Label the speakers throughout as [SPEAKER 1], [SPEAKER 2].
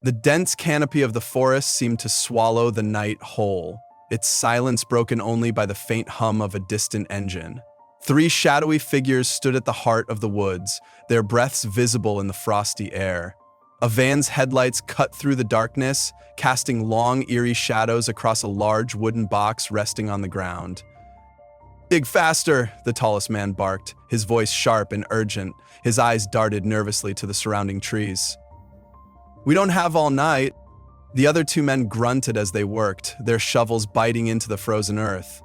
[SPEAKER 1] The dense canopy of the forest seemed to swallow the night whole, its silence broken only by the faint hum of a distant engine. 3 shadowy figures stood at the heart of the woods, their breaths visible in the frosty air. A van's headlights cut through the darkness, casting long, eerie shadows across a large wooden box resting on the ground. "Dig faster," the tallest man barked, his voice sharp and urgent. His eyes darted nervously to the surrounding trees. "We don't have all night." The other 2 men grunted as they worked, their shovels biting into the frozen earth.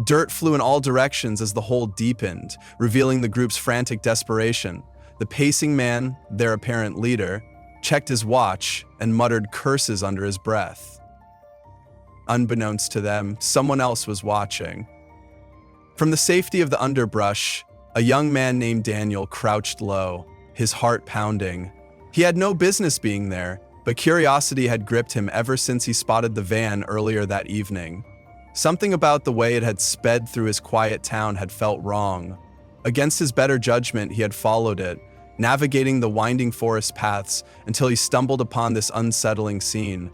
[SPEAKER 1] Dirt flew in all directions as the hole deepened, revealing the group's frantic desperation. The pacing man, their apparent leader, checked his watch and muttered curses under his breath. Unbeknownst to them, someone else was watching. From the safety of the underbrush, a young man named Daniel crouched low, his heart pounding. He had no business being there, but curiosity had gripped him ever since he spotted the van earlier that evening. Something about the way it had sped through his quiet town had felt wrong. Against his better judgment, he had followed it, navigating the winding forest paths until he stumbled upon this unsettling scene.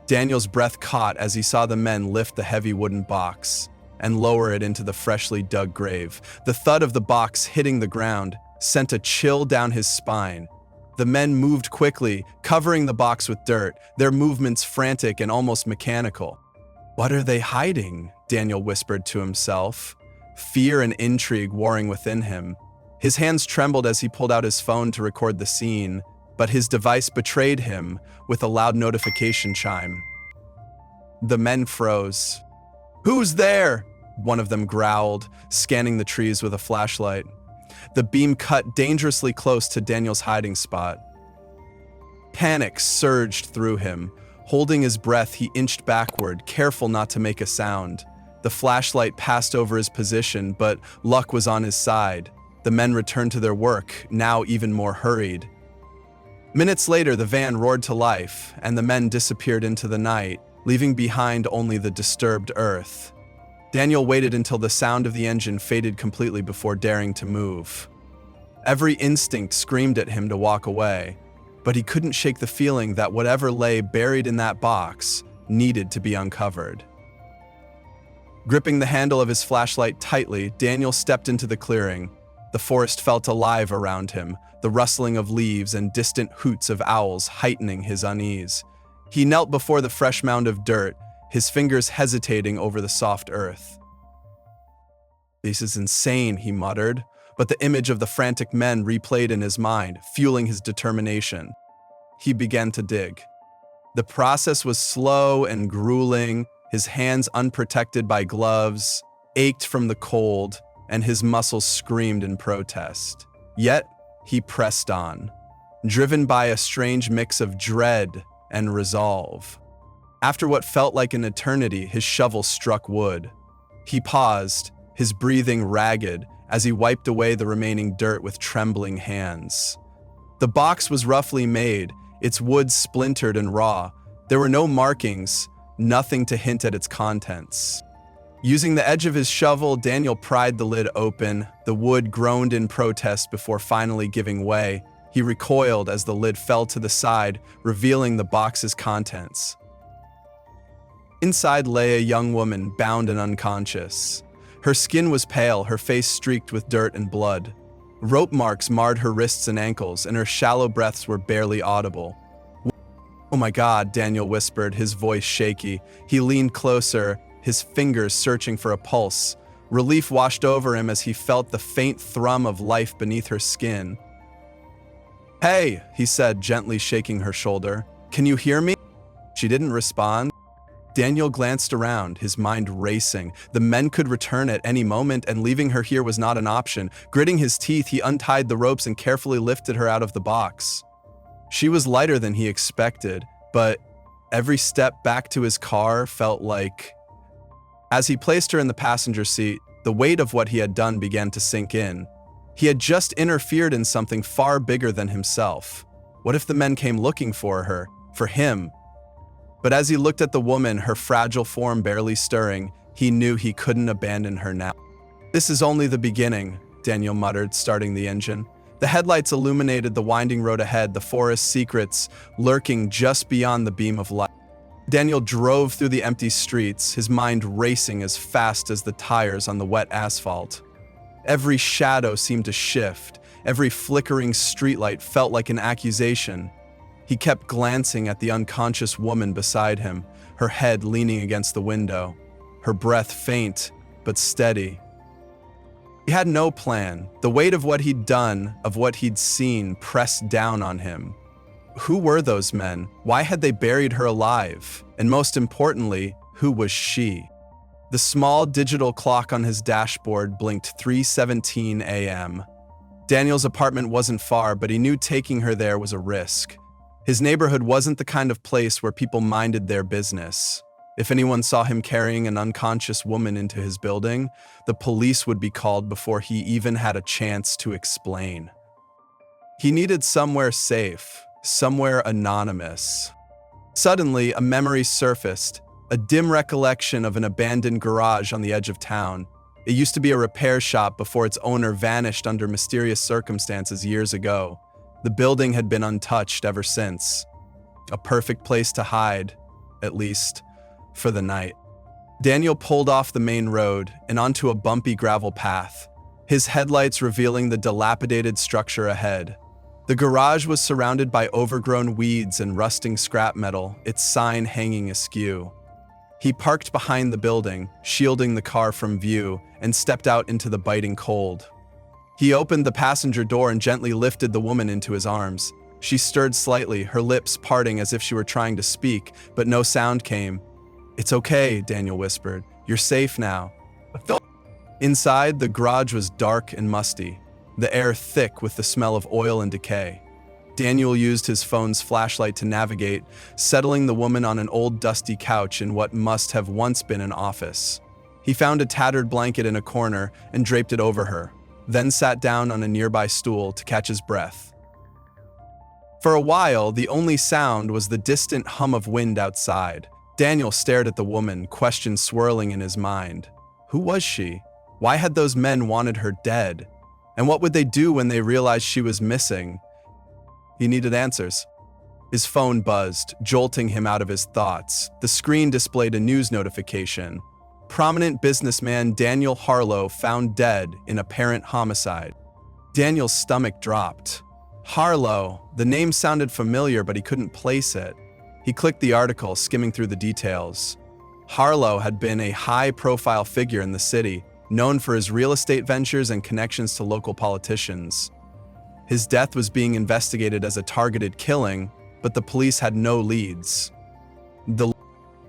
[SPEAKER 1] Daniel's breath caught as he saw the men lift the heavy wooden box and lower it into the freshly dug grave. The thud of the box hitting the ground sent a chill down his spine. The men moved quickly, covering the box with dirt, their movements frantic and almost mechanical. "What are they hiding?" Daniel whispered to himself, fear and intrigue warring within him. His hands trembled as he pulled out his phone to record the scene, but his device betrayed him with a loud notification chime. The men froze. "Who's there?" one of them growled, scanning the trees with a flashlight. The beam cut dangerously close to Daniel's hiding spot. Panic surged through him. Holding his breath, he inched backward, careful not to make a sound. The flashlight passed over his position, but luck was on his side. The men returned to their work, now even more hurried. Minutes later, the van roared to life, and the men disappeared into the night, leaving behind only the disturbed earth. Daniel waited until the sound of the engine faded completely before daring to move. Every instinct screamed at him to walk away, but he couldn't shake the feeling that whatever lay buried in that box needed to be uncovered. Gripping the handle of his flashlight tightly, Daniel stepped into the clearing. The forest felt alive around him, the rustling of leaves and distant hoots of owls heightening his unease. He knelt before the fresh mound of dirt, his fingers hesitating over the soft earth. "This is insane," he muttered, but the image of the frantic men replayed in his mind, fueling his determination. He began to dig. The process was slow and grueling, his hands unprotected by gloves, ached from the cold, and his muscles screamed in protest. Yet, he pressed on, driven by a strange mix of dread and resolve. After what felt like an eternity, his shovel struck wood. He paused, his breathing ragged, as he wiped away the remaining dirt with trembling hands. The box was roughly made, its wood splintered and raw. There were no markings, nothing to hint at its contents. Using the edge of his shovel, Daniel pried the lid open. The wood groaned in protest before finally giving way. He recoiled as the lid fell to the side, revealing the box's contents. Inside lay a young woman, bound and unconscious. Her skin was pale, her face streaked with dirt and blood. Rope marks marred her wrists and ankles, and her shallow breaths were barely audible. "Oh my God," Daniel whispered, his voice shaky. He leaned closer, his fingers searching for a pulse. Relief washed over him as he felt the faint thrum of life beneath her skin. "Hey," he said, gently shaking her shoulder. "Can you hear me?" She didn't respond. Daniel glanced around, his mind racing. The men could return at any moment, and leaving her here was not an option. Gritting his teeth, he untied the ropes and carefully lifted her out of the box. She was lighter than he expected, but every step back to his car felt like... As he placed her in the passenger seat, the weight of what he had done began to sink in. He had just interfered in something far bigger than himself. What if the men came looking for her, for him? But as he looked at the woman, her fragile form barely stirring, he knew he couldn't abandon her now. "This is only the beginning," Daniel muttered, starting the engine. The headlights illuminated the winding road ahead, the forest's secrets lurking just beyond the beam of light. Daniel drove through the empty streets, his mind racing as fast as the tires on the wet asphalt. Every shadow seemed to shift, every flickering streetlight felt like an accusation. He kept glancing at the unconscious woman beside him, her head leaning against the window, her breath faint but steady. He had no plan. The weight of what he'd done, of what he'd seen, pressed down on him. Who were those men? Why had they buried her alive? And most importantly, who was she? The small digital clock on his dashboard blinked 3:17 a.m. Daniel's apartment wasn't far, but he knew taking her there was a risk. His neighborhood wasn't the kind of place where people minded their business. If anyone saw him carrying an unconscious woman into his building, the police would be called before he even had a chance to explain. He needed somewhere safe, somewhere anonymous. Suddenly, a memory surfaced, a dim recollection of an abandoned garage on the edge of town. It used to be a repair shop before its owner vanished under mysterious circumstances years ago. The building had been untouched ever since. A perfect place to hide, at least for the night. Daniel pulled off the main road and onto a bumpy gravel path, his headlights revealing the dilapidated structure ahead. The garage was surrounded by overgrown weeds and rusting scrap metal, its sign hanging askew. He parked behind the building, shielding the car from view, and stepped out into the biting cold. He opened the passenger door and gently lifted the woman into his arms. She stirred slightly, her lips parting as if she were trying to speak, but no sound came. "It's okay," Daniel whispered. "You're safe now." Inside, the garage was dark and musty, the air thick with the smell of oil and decay. Daniel used his phone's flashlight to navigate, settling the woman on an old dusty couch in what must have once been an office. He found a tattered blanket in a corner and draped it over her, then sat down on a nearby stool to catch his breath. For a while, the only sound was the distant hum of wind outside. Daniel stared at the woman, questions swirling in his mind. Who was she? Why had those men wanted her dead? And what would they do when they realized she was missing? He needed answers. His phone buzzed, jolting him out of his thoughts. The screen displayed a news notification. Prominent businessman Daniel Harlow found dead in apparent homicide. Daniel's stomach dropped. Harlow, the name sounded familiar, but he couldn't place it. He clicked the article, skimming through the details. Harlow had been a high-profile figure in the city, known for his real estate ventures and connections to local politicians. His death was being investigated as a targeted killing, but the police had no leads.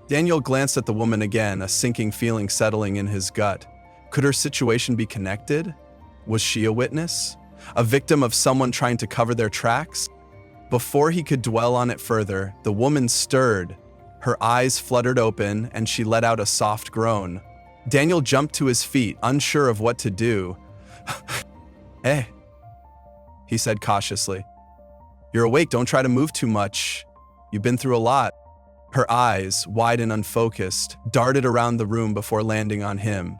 [SPEAKER 1] Daniel glanced at the woman again, a sinking feeling settling in his gut. Could her situation be connected? Was she a witness? A victim of someone trying to cover their tracks? Before he could dwell on it further, the woman stirred. Her eyes fluttered open, and she let out a soft groan. Daniel jumped to his feet, unsure of what to do. "Eh," he said cautiously. "You're awake, don't try to move too much. You've been through a lot." Her eyes, wide and unfocused, darted around the room before landing on him.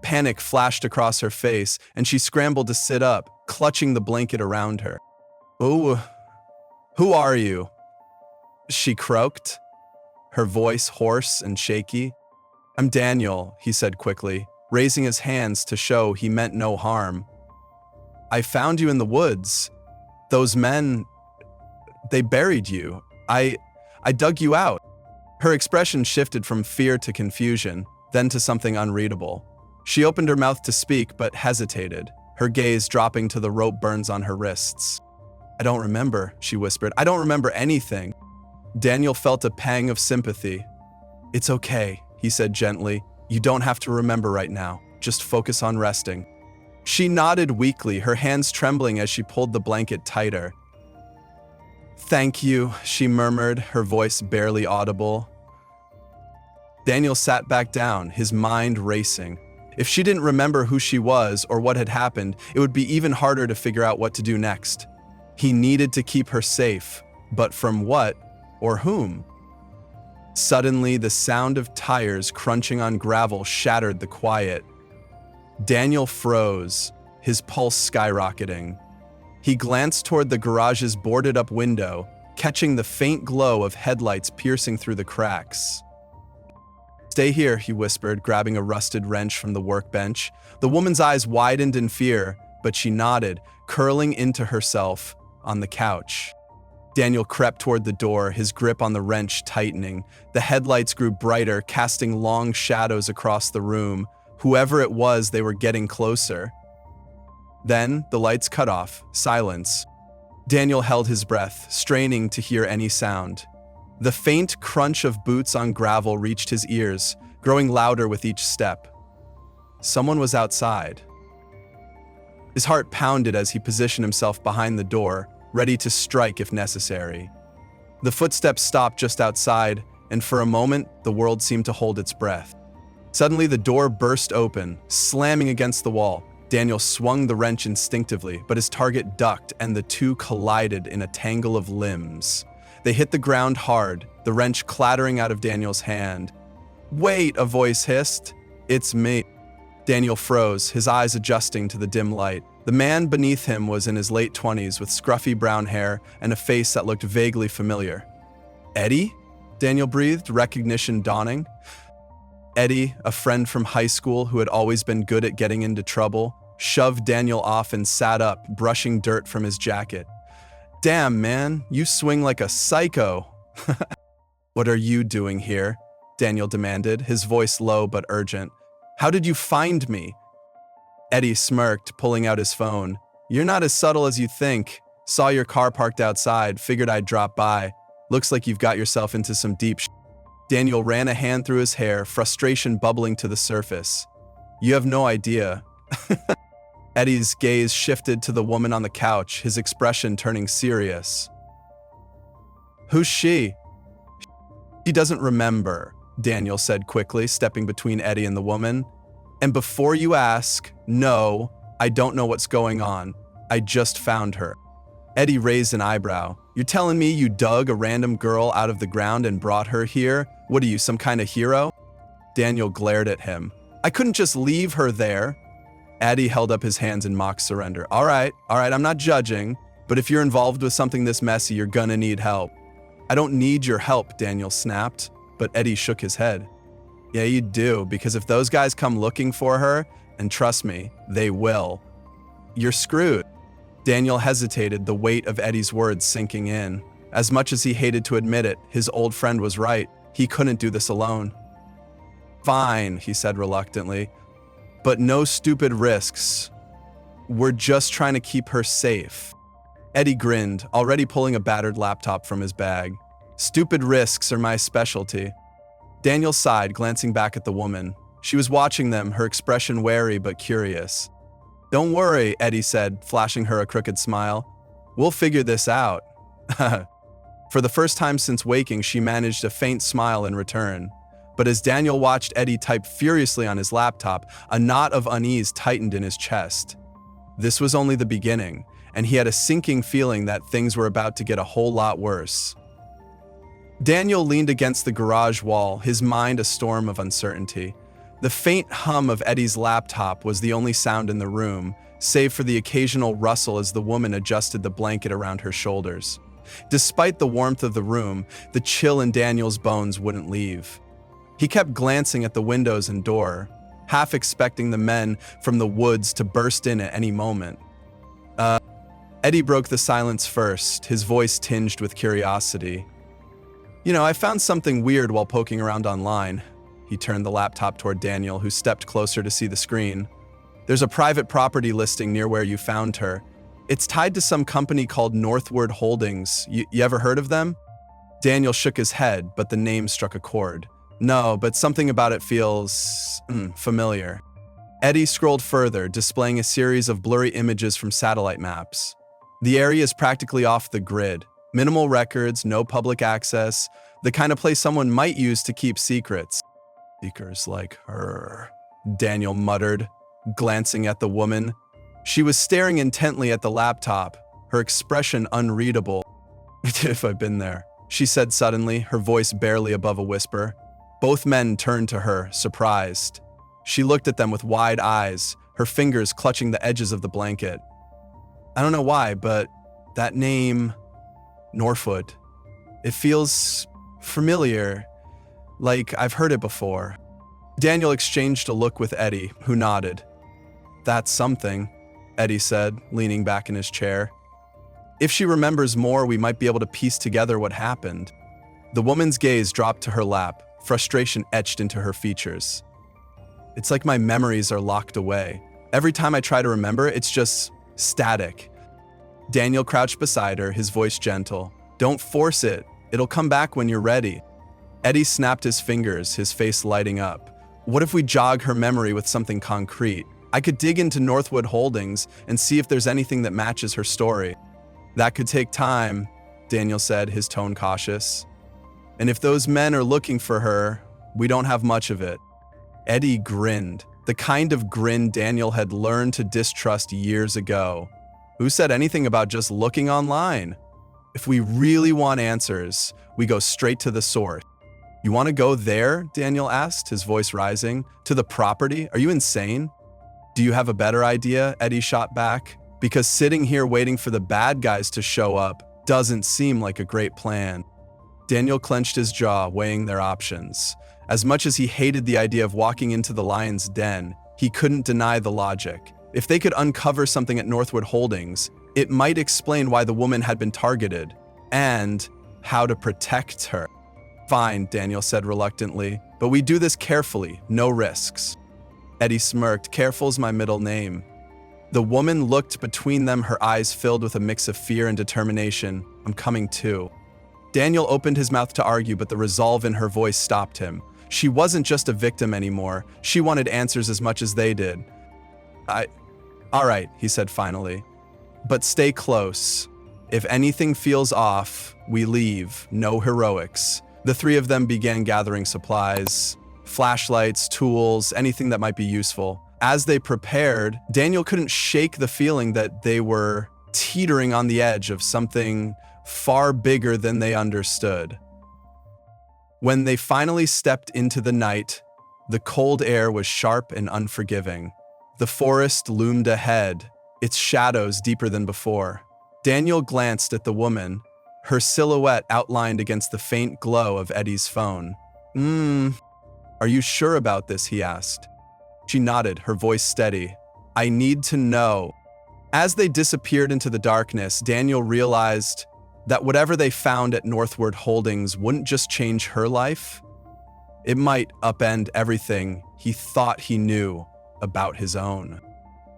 [SPEAKER 1] Panic flashed across her face, and she scrambled to sit up, clutching the blanket around her. "Oh, who are you?" she croaked, her voice hoarse and shaky. "I'm Daniel," he said quickly, raising his hands to show he meant no harm. "I found you in the woods. Those men, they buried you. I dug you out." Her expression shifted from fear to confusion, then to something unreadable. She opened her mouth to speak, but hesitated, her gaze dropping to the rope burns on her wrists. "I don't remember," she whispered. "I don't remember anything." Daniel felt a pang of sympathy. "It's okay," he said gently. "You don't have to remember right now. Just focus on resting." She nodded weakly, her hands trembling as she pulled the blanket tighter. "Thank you," she murmured, her voice barely audible. Daniel sat back down, his mind racing. If she didn't remember who she was or what had happened, it would be even harder to figure out what to do next. He needed to keep her safe, but from what or whom? Suddenly, the sound of tires crunching on gravel shattered the quiet. Daniel froze, his pulse skyrocketing. He glanced toward the garage's boarded-up window, catching the faint glow of headlights piercing through the cracks. "Stay here," he whispered, grabbing a rusted wrench from the workbench. The woman's eyes widened in fear, but she nodded, curling into herself on the couch. Daniel crept toward the door, his grip on the wrench tightening. The headlights grew brighter, casting long shadows across the room. Whoever it was, they were getting closer. Then, the lights cut off. Silence. Daniel held his breath, straining to hear any sound. The faint crunch of boots on gravel reached his ears, growing louder with each step. Someone was outside. His heart pounded as he positioned himself behind the door, ready to strike if necessary. The footsteps stopped just outside, and for a moment, the world seemed to hold its breath. Suddenly, the door burst open, slamming against the wall. Daniel swung the wrench instinctively, but his target ducked, and the two collided in a tangle of limbs. They hit the ground hard, the wrench clattering out of Daniel's hand. "Wait," a voice hissed. "It's me." Daniel froze, his eyes adjusting to the dim light. The man beneath him was in his late 20s with scruffy brown hair and a face that looked vaguely familiar. "Eddie?" Daniel breathed, recognition dawning. Eddie, a friend from high school who had always been good at getting into trouble, shoved Daniel off and sat up, brushing dirt from his jacket. "Damn, man, you swing like a psycho." "What are you doing here?" Daniel demanded, his voice low but urgent. "How did you find me?" Eddie smirked, pulling out his phone. "You're not as subtle as you think. Saw your car parked outside, figured I'd drop by. Looks like you've got yourself into some deep sh." Daniel ran a hand through his hair, frustration bubbling to the surface. "You have no idea." Eddie's gaze shifted to the woman on the couch, his expression turning serious. "Who's she?" "She doesn't remember," Daniel said quickly, stepping between Eddie and the woman. "And before you ask, no, I don't know what's going on. I just found her." Eddie raised an eyebrow. "You're telling me you dug a random girl out of the ground and brought her here? What are you, some kind of hero?" Daniel glared at him. "I couldn't just leave her there." Eddie held up his hands in mock surrender. All right, I'm not judging, but if you're involved with something this messy, you're gonna need help." "I don't need your help," Daniel snapped, but Eddie shook his head. "Yeah, you do, because if those guys come looking for her, and trust me, they will, you're screwed." Daniel hesitated, the weight of Eddie's words sinking in. As much as he hated to admit it, his old friend was right. He couldn't do this alone. "Fine," he said reluctantly, "but no stupid risks. We're just trying to keep her safe." Eddie grinned, already pulling a battered laptop from his bag. "Stupid risks are my specialty." Daniel sighed, glancing back at the woman. She was watching them, her expression wary but curious. "Don't worry," Eddie said, flashing her a crooked smile. "We'll figure this out." For the first time since waking, she managed a faint smile in return. But as Daniel watched Eddie type furiously on his laptop, a knot of unease tightened in his chest. This was only the beginning, and he had a sinking feeling that things were about to get a whole lot worse. Daniel leaned against the garage wall, his mind a storm of uncertainty. The faint hum of Eddie's laptop was the only sound in the room, save for the occasional rustle as the woman adjusted the blanket around her shoulders. Despite the warmth of the room, the chill in Daniel's bones wouldn't leave. He kept glancing at the windows and door, half expecting the men from the woods to burst in at any moment. Eddie broke the silence first, his voice tinged with curiosity. "You know, I found something weird while poking around online." He turned the laptop toward Daniel, who stepped closer to see the screen. "There's a private property listing near where you found her. It's tied to some company called Northward Holdings. You ever heard of them?" Daniel shook his head, but the name struck a chord. "No, but something about it feels familiar." Eddie scrolled further, displaying a series of blurry images from satellite maps. The area is practically off the grid. Minimal records, no public access, the kind of place someone might use to keep secrets. "Seekers like her," Daniel muttered, glancing at the woman. She was staring intently at the laptop, her expression unreadable. "If I've been there," she said suddenly, her voice barely above a whisper. Both men turned to her, surprised. She looked at them with wide eyes, her fingers clutching the edges of the blanket. I don't know why, but that name, Northwood, it feels familiar, like I've heard it before. Daniel exchanged a look with Eddie, who nodded. That's something, Eddie said, leaning back in his chair. If she remembers more, we might be able to piece together what happened. The woman's gaze dropped to her lap, frustration etched into her features. It's like my memories are locked away. Every time I try to remember, it's just static. Daniel crouched beside her, his voice gentle. Don't force it. It'll come back when you're ready. Eddie snapped his fingers, his face lighting up. What if we jog her memory with something concrete? I could dig into Northwood Holdings and see if there's anything that matches her story. That could take time, Daniel said, his tone cautious. And if those men are looking for her, we don't have much of it. Eddie grinned, the kind of grin Daniel had learned to distrust years ago. Who said anything about just looking online? If we really want answers, we go straight to the source. You want to go there? Daniel asked, his voice rising. To the property? Are you insane? Do you have a better idea? Eddie shot back. Because sitting here waiting for the bad guys to show up doesn't seem like a great plan. Daniel clenched his jaw, weighing their options. As much as he hated the idea of walking into the lion's den, he couldn't deny the logic. If they could uncover something at Northwood Holdings, it might explain why the woman had been targeted, and how to protect her. Fine, Daniel said reluctantly, but we do this carefully, no risks. Eddie smirked. Careful's my middle name. The woman looked between them, her eyes filled with a mix of fear and determination. I'm coming too. Daniel opened his mouth to argue, but the resolve in her voice stopped him. She wasn't just a victim anymore. She wanted answers as much as they did. All right, he said finally. But stay close. If anything feels off, we leave. No heroics. The three of them began gathering supplies, flashlights, tools, anything that might be useful. As they prepared, Daniel couldn't shake the feeling that they were teetering on the edge of something far bigger than they understood. When they finally stepped into the night, the cold air was sharp and unforgiving. The forest loomed ahead, its shadows deeper than before. Daniel glanced at the woman, her silhouette outlined against the faint glow of Eddie's phone. Are you sure about this? He asked. She nodded, her voice steady. I need to know. As they disappeared into the darkness, Daniel realized that whatever they found at Northwood Holdings wouldn't just change her life. It might upend everything he thought he knew about his own.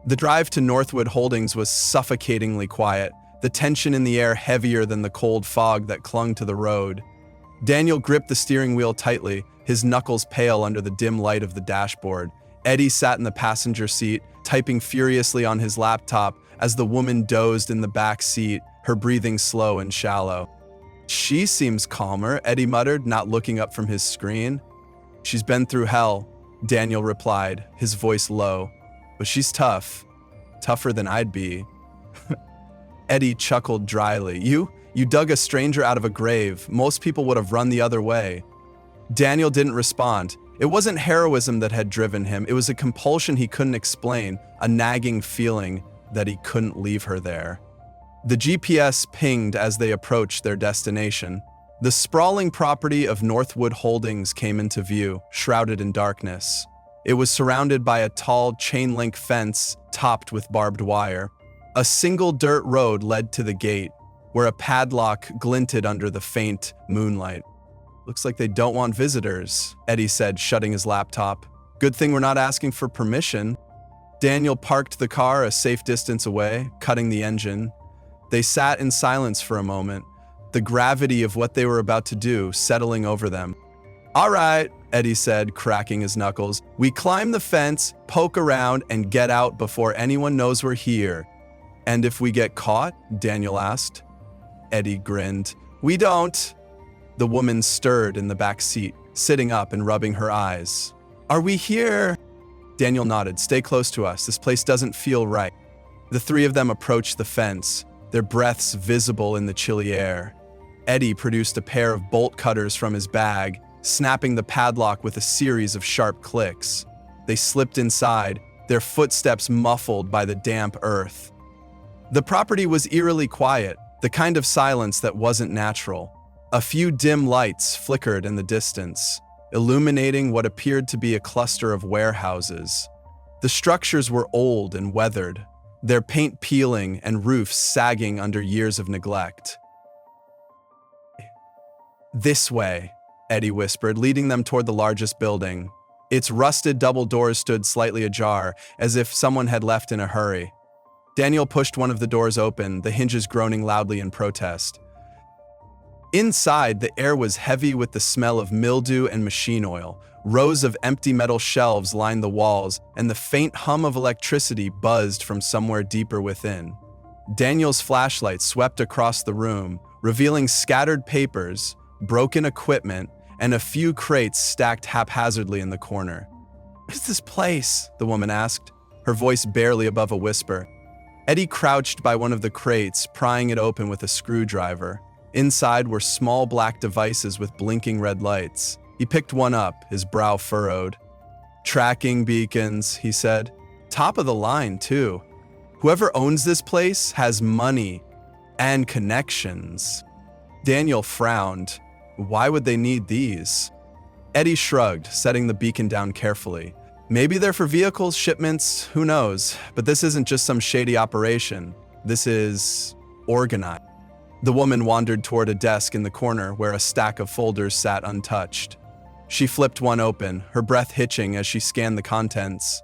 [SPEAKER 1] The drive to Northwood Holdings was suffocatingly quiet, the tension in the air heavier than the cold fog that clung to the road. Daniel gripped the steering wheel tightly, his knuckles pale under the dim light of the dashboard. Eddie sat in the passenger seat, typing furiously on his laptop as the woman dozed in the back seat, her breathing slow and shallow. She seems calmer, Eddie muttered, not looking up from his screen. She's been through hell, Daniel replied, his voice low. But she's tough. Tougher than I'd be. Eddie chuckled dryly. You dug a stranger out of a grave. Most people would have run the other way. Daniel didn't respond. It wasn't heroism that had driven him. It was a compulsion he couldn't explain, a nagging feeling that he couldn't leave her there. The GPS pinged as they approached their destination. The sprawling property of Northwood Holdings came into view, shrouded in darkness. It was surrounded by a tall chain-link fence topped with barbed wire. A single dirt road led to the gate, where a padlock glinted under the faint moonlight. Looks like they don't want visitors, Eddie said, shutting his laptop. Good thing we're not asking for permission. Daniel parked the car a safe distance away, cutting the engine. They sat in silence for a moment, the gravity of what they were about to do settling over them. All right, Eddie said, cracking his knuckles. We climb the fence, poke around, and get out before anyone knows we're here. And if we get caught? Daniel asked. Eddie grinned. We don't. The woman stirred in the back seat, sitting up and rubbing her eyes. Are we here? Daniel nodded. Stay close to us. This place doesn't feel right. The three of them approached the fence, their breaths visible in the chilly air. Eddie produced a pair of bolt cutters from his bag, snapping the padlock with a series of sharp clicks. They slipped inside, their footsteps muffled by the damp earth. The property was eerily quiet, the kind of silence that wasn't natural. A few dim lights flickered in the distance, illuminating what appeared to be a cluster of warehouses. The structures were old and weathered, their paint peeling and roofs sagging under years of neglect. "This way," Eddie whispered, leading them toward the largest building. Its rusted double doors stood slightly ajar, as if someone had left in a hurry. Daniel pushed one of the doors open, the hinges groaning loudly in protest. Inside, the air was heavy with the smell of mildew and machine oil. Rows of empty metal shelves lined the walls, and the faint hum of electricity buzzed from somewhere deeper within. Daniel's flashlight swept across the room, revealing scattered papers, broken equipment, and a few crates stacked haphazardly in the corner. "What is this place?" the woman asked, her voice barely above a whisper. Eddie crouched by one of the crates, prying it open with a screwdriver. Inside were small black devices with blinking red lights. He picked one up, his brow furrowed. "Tracking beacons," he said. "Top of the line, too. Whoever owns this place has money and connections." Daniel frowned. Why would they need these? Eddie shrugged, setting the beacon down carefully. "Maybe they're for vehicles, shipments, who knows? But this isn't just some shady operation. This is organized." The woman wandered toward a desk in the corner where a stack of folders sat untouched. She flipped one open, her breath hitching as she scanned the contents.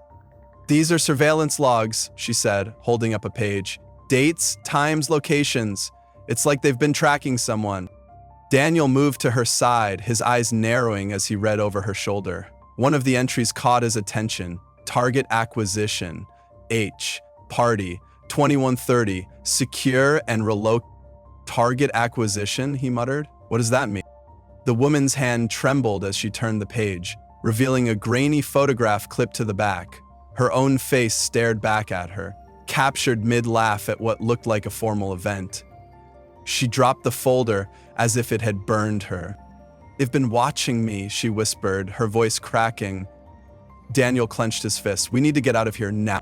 [SPEAKER 1] "These are surveillance logs," she said, holding up a page. "Dates, times, locations. It's like they've been tracking someone." Daniel moved to her side, his eyes narrowing as he read over her shoulder. One of the entries caught his attention. "Target acquisition. H. Party. 2130. Secure and relocate." "Target acquisition," he muttered. "What does that mean?" The woman's hand trembled as she turned the page, revealing a grainy photograph clipped to the back. Her own face stared back at her, captured mid-laugh at what looked like a formal event. She dropped the folder as if it had burned her. "They've been watching me," she whispered, her voice cracking. Daniel clenched his fists. "We need to get out of here now."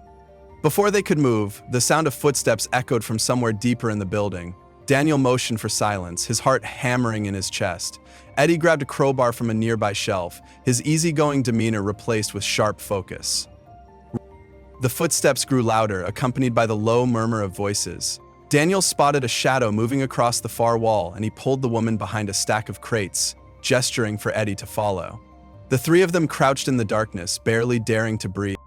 [SPEAKER 1] Before they could move, the sound of footsteps echoed from somewhere deeper in the building. Daniel motioned for silence, his heart hammering in his chest. Eddie grabbed a crowbar from a nearby shelf, his easygoing demeanor replaced with sharp focus. The footsteps grew louder, accompanied by the low murmur of voices. Daniel spotted a shadow moving across the far wall, and he pulled the woman behind a stack of crates, gesturing for Eddie to follow. The three of them crouched in the darkness, barely daring to breathe.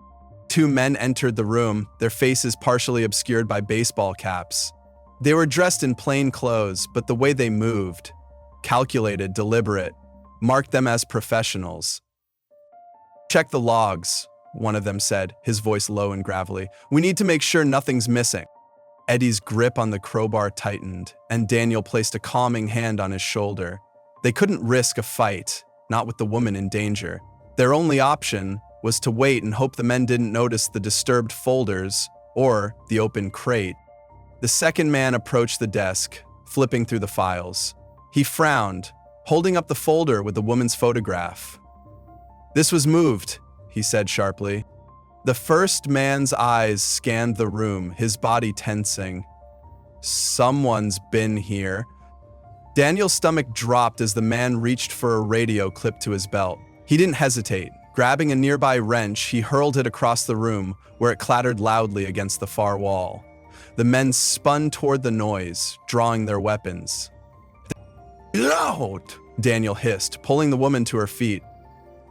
[SPEAKER 1] Two men entered the room, their faces partially obscured by baseball caps. They were dressed in plain clothes, but the way they moved, calculated, deliberate, marked them as professionals. "Check the logs," one of them said, his voice low and gravelly. "We need to make sure nothing's missing." Eddie's grip on the crowbar tightened, and Daniel placed a calming hand on his shoulder. They couldn't risk a fight, not with the woman in danger. Their only option was to wait and hope the men didn't notice the disturbed folders or the open crate. The second man approached the desk, flipping through the files. He frowned, holding up the folder with the woman's photograph. "This was moved," he said sharply. The first man's eyes scanned the room, his body tensing. "Someone's been here." Daniel's stomach dropped as the man reached for a radio clipped to his belt. He didn't hesitate. Grabbing a nearby wrench, he hurled it across the room, where it clattered loudly against the far wall. The men spun toward the noise, drawing their weapons. "Loud!" Daniel hissed, pulling the woman to her feet.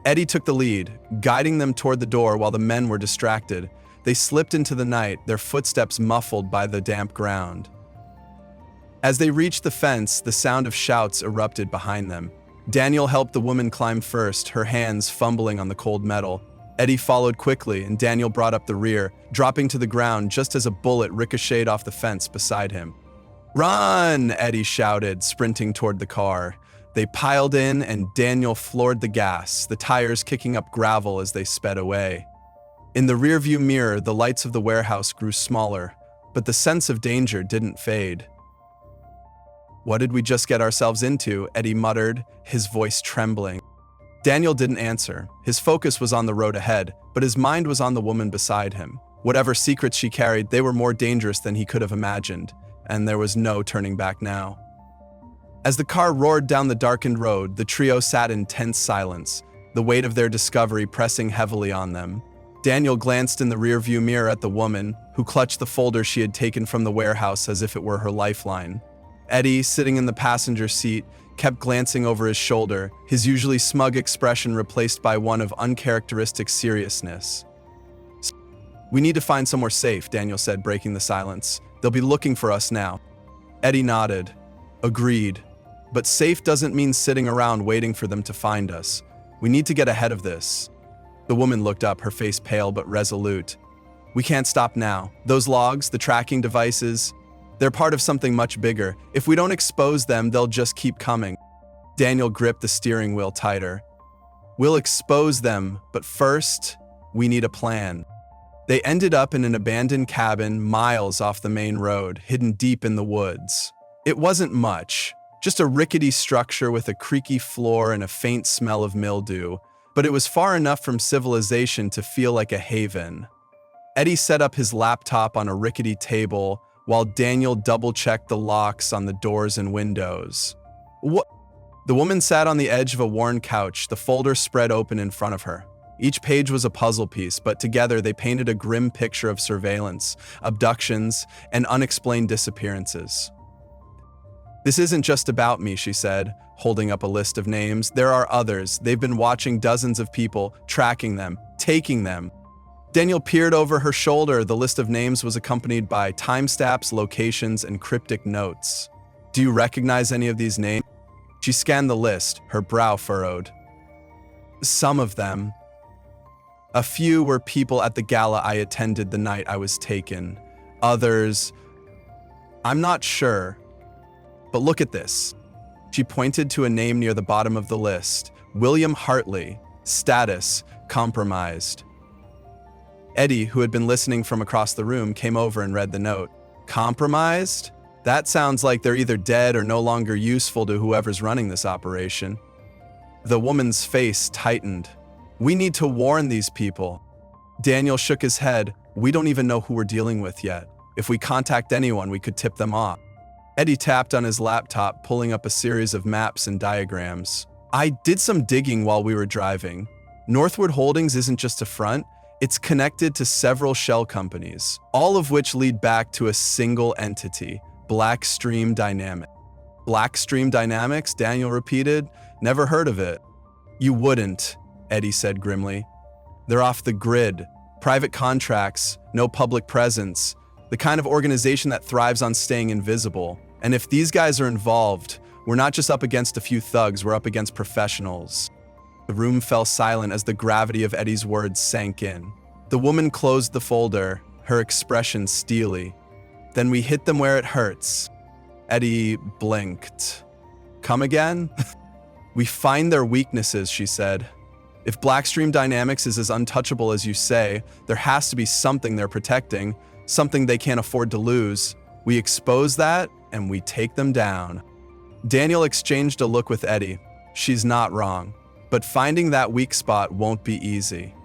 [SPEAKER 1] Eddie took the lead, guiding them toward the door while the men were distracted. They slipped into the night, their footsteps muffled by the damp ground. As they reached the fence, the sound of shouts erupted behind them. Daniel helped the woman climb first, her hands fumbling on the cold metal. Eddie followed quickly, and Daniel brought up the rear, dropping to the ground just as a bullet ricocheted off the fence beside him. "Run!" Eddie shouted, sprinting toward the car. They piled in, and Daniel floored the gas, the tires kicking up gravel as they sped away. In the rearview mirror, the lights of the warehouse grew smaller, but the sense of danger didn't fade. "What did we just get ourselves into?" Eddie muttered, his voice trembling. Daniel didn't answer. His focus was on the road ahead, but his mind was on the woman beside him. Whatever secrets she carried, they were more dangerous than he could have imagined, and there was no turning back now. As the car roared down the darkened road, the trio sat in tense silence, the weight of their discovery pressing heavily on them. Daniel glanced in the rearview mirror at the woman, who clutched the folder she had taken from the warehouse as if it were her lifeline. Eddie, sitting in the passenger seat, kept glancing over his shoulder, his usually smug expression replaced by one of uncharacteristic seriousness. "We need to find somewhere safe," Daniel said, breaking the silence. "They'll be looking for us now." Eddie nodded. "Agreed. But safe doesn't mean sitting around waiting for them to find us. We need to get ahead of this." The woman looked up, her face pale but resolute. "We can't stop now. Those logs, the tracking devices, they're part of something much bigger. If we don't expose them, they'll just keep coming." Daniel gripped the steering wheel tighter. "We'll expose them, but first, we need a plan." They ended up in an abandoned cabin miles off the main road, hidden deep in the woods. It wasn't much, just a rickety structure with a creaky floor and a faint smell of mildew, but it was far enough from civilization to feel like a haven. Eddie set up his laptop on a rickety table, while Daniel double-checked the locks on the doors and windows. "What?" The woman sat on the edge of a worn couch, the folder spread open in front of her. Each page was a puzzle piece, but together they painted a grim picture of surveillance, abductions, and unexplained disappearances. "This isn't just about me," she said, holding up a list of names. "There are others. They've been watching dozens of people, tracking them, taking them." Daniel peered over her shoulder. The list of names was accompanied by timestamps, locations, and cryptic notes. "Do you recognize any of these names?" She scanned the list, her brow furrowed. "Some of them. A few were people at the gala I attended the night I was taken. Others, I'm not sure. But look at this." She pointed to a name near the bottom of the list. William Hartley. Status, compromised. Eddie, who had been listening from across the room, came over and read the note. "Compromised? That sounds like they're either dead or no longer useful to whoever's running this operation." The woman's face tightened. "We need to warn these people." Daniel shook his head. "We don't even know who we're dealing with yet. If we contact anyone, we could tip them off." Eddie tapped on his laptop, pulling up a series of maps and diagrams. "I did some digging while we were driving. Northwood Holdings isn't just a front. It's connected to several shell companies, all of which lead back to a single entity, Blackstream Dynamics." "Blackstream Dynamics?" Daniel repeated. "Never heard of it." "You wouldn't," Eddie said grimly. "They're off the grid. Private contracts, no public presence, the kind of organization that thrives on staying invisible. And if these guys are involved, we're not just up against a few thugs, we're up against professionals." The room fell silent as the gravity of Eddie's words sank in. The woman closed the folder, her expression steely. "Then we hit them where it hurts." Eddie blinked. "Come again?" "We find their weaknesses," she said. "If Blackstream Dynamics is as untouchable as you say, there has to be something they're protecting, something they can't afford to lose. We expose that, and we take them down." Daniel exchanged a look with Eddie. She's not wrong, but finding that weak spot won't be easy.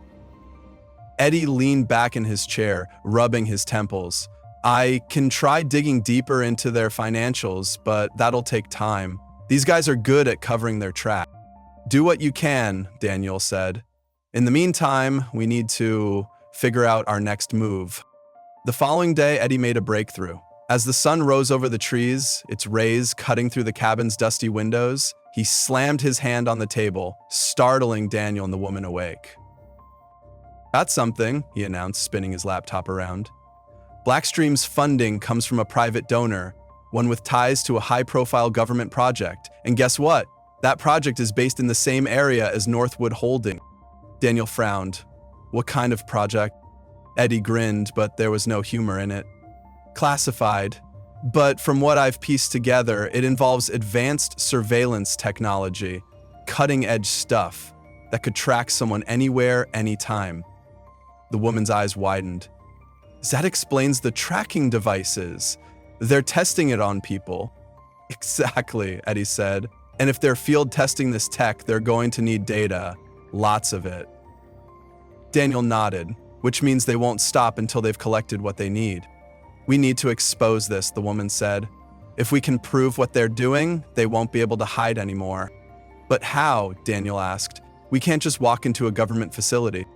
[SPEAKER 1] Eddie leaned back in his chair, rubbing his temples. "I can try digging deeper into their financials, but that'll take time. These guys are good at covering their tracks." "Do what you can," Daniel said. "In the meantime, we need to figure out our next move." The following day, Eddie made a breakthrough. As the sun rose over the trees, its rays cutting through the cabin's dusty windows, he slammed his hand on the table, startling Daniel and the woman awake. "That's something," he announced, spinning his laptop around. "Blackstream's funding comes from a private donor, one with ties to a high-profile government project. And guess what? That project is based in the same area as Northwood Holdings." Daniel frowned. "What kind of project?" Eddie grinned, but there was no humor in it. "Classified. But from what I've pieced together, it involves advanced surveillance technology, cutting-edge stuff that could track someone anywhere, anytime." The woman's eyes widened. "That explains the tracking devices. They're testing it on people." "Exactly," Eddie said. "And if they're field testing this tech, they're going to need data. Lots of it." Daniel nodded. which means they won't stop until they've collected what they need. We need to expose this, the woman said. If we can prove what they're doing, they won't be able to hide anymore. But how? Daniel asked. We can't just walk into a government facility.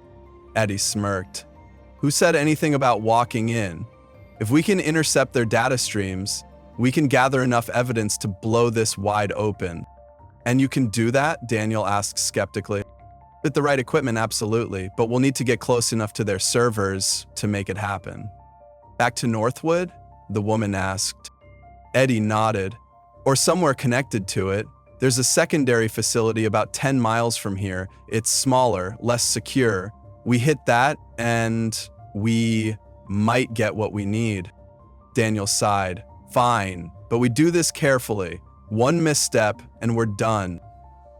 [SPEAKER 1] Eddie smirked. Who said anything about walking in? If we can intercept their data streams, we can gather enough evidence to blow this wide open. And you can do that? Daniel asked skeptically. With the right equipment, absolutely, but we'll need to get close enough to their servers to make it happen. Back to Northwood? The woman asked. Eddie nodded. Or somewhere connected to it. There's a secondary facility about 10 miles from here. It's smaller, less secure. We hit that, and we might get what we need. Daniel sighed. Fine, but we do this carefully. One misstep, and we're done.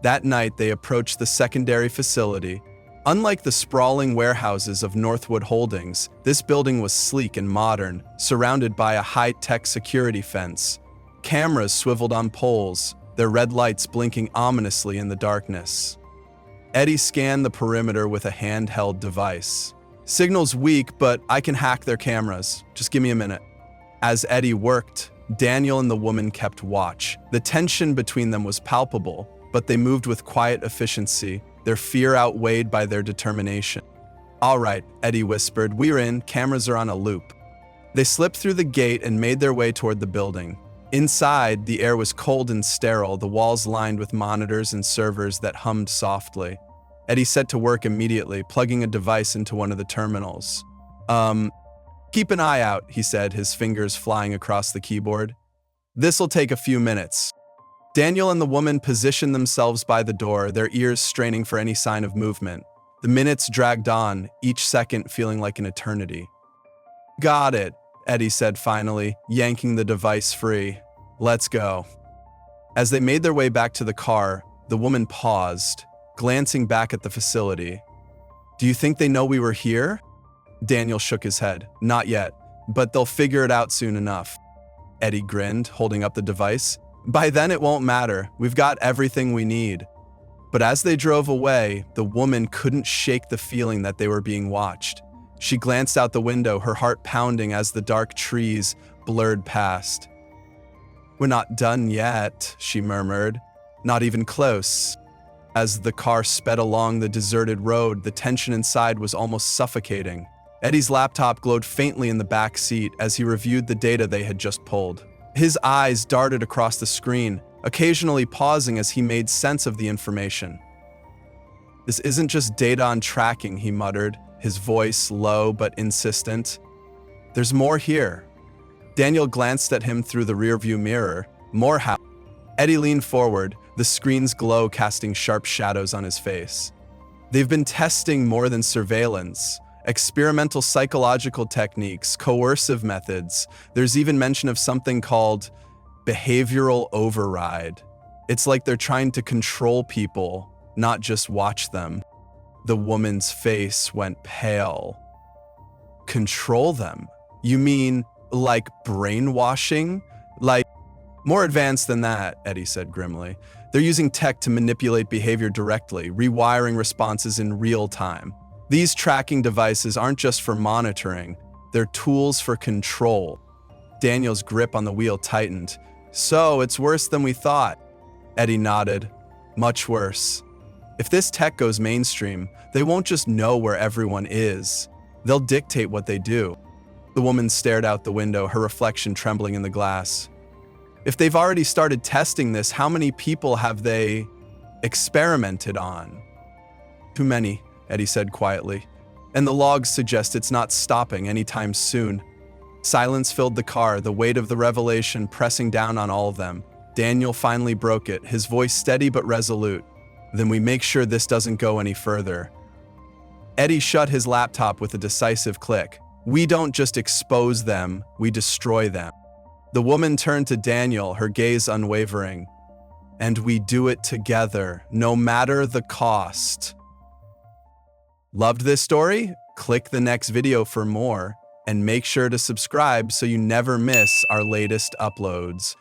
[SPEAKER 1] That night, they approached the secondary facility. Unlike the sprawling warehouses of Northwood Holdings, this building was sleek and modern, surrounded by a high-tech security fence. Cameras swiveled on poles, their red lights blinking ominously in the darkness. Eddie scanned the perimeter with a handheld device. Signal's weak, but I can hack their cameras. Just give me a minute. As Eddie worked, Daniel and the woman kept watch. The tension between them was palpable, but they moved with quiet efficiency, their fear outweighed by their determination. All right, Eddie whispered, we're in, cameras are on a loop. They slipped through the gate and made their way toward the building. Inside, the air was cold and sterile, the walls lined with monitors and servers that hummed softly. Eddie set to work immediately, plugging a device into one of the terminals. Keep an eye out, he said, his fingers flying across the keyboard. This'll take a few minutes. Daniel and the woman positioned themselves by the door, their ears straining for any sign of movement. The minutes dragged on, each second feeling like an eternity. Got it, Eddie said finally, yanking the device free. Let's go. As they made their way back to the car, the woman paused, glancing back at the facility. Do you think they know we were here? Daniel shook his head. Not yet, but they'll figure it out soon enough. Eddie grinned, holding up the device. By then it won't matter. We've got everything we need. But as they drove away, the woman couldn't shake the feeling that they were being watched. She glanced out the window, her heart pounding as the dark trees blurred past. We're not done yet, she murmured. Not even close. As the car sped along the deserted road, the tension inside was almost suffocating. Eddie's laptop glowed faintly in the back seat as he reviewed the data they had just pulled. His eyes darted across the screen, occasionally pausing as he made sense of the information. This isn't just data on tracking, he muttered, his voice low but insistent. There's more here. Daniel glanced at him through the rearview mirror. More how? Eddie leaned forward, the screen's glow casting sharp shadows on his face. They've been testing more than surveillance. Experimental psychological techniques, coercive methods. There's even mention of something called behavioral override. It's like they're trying to control people, not just watch them. The woman's face went pale. Control them? You mean like brainwashing? Like, more advanced than that, Eddie said grimly. They're using tech to manipulate behavior directly, rewiring responses in real time. These tracking devices aren't just for monitoring, they're tools for control. Daniel's grip on the wheel tightened. So, it's worse than we thought. Eddie nodded. Much worse. If this tech goes mainstream, they won't just know where everyone is. They'll dictate what they do. The woman stared out the window, her reflection trembling in the glass. If they've already started testing this, how many people have they experimented on? Too many, Eddie said quietly. And the logs suggest it's not stopping anytime soon. Silence filled the car, the weight of the revelation pressing down on all of them. Daniel finally broke it, his voice steady but resolute. Then we make sure this doesn't go any further. Eddie shut his laptop with a decisive click. We don't just expose them, we destroy them. The woman turned to Daniel, her gaze unwavering. And we do it together, no matter the cost. Loved this story? Click the next video for more, and make sure to subscribe so you never miss our latest uploads.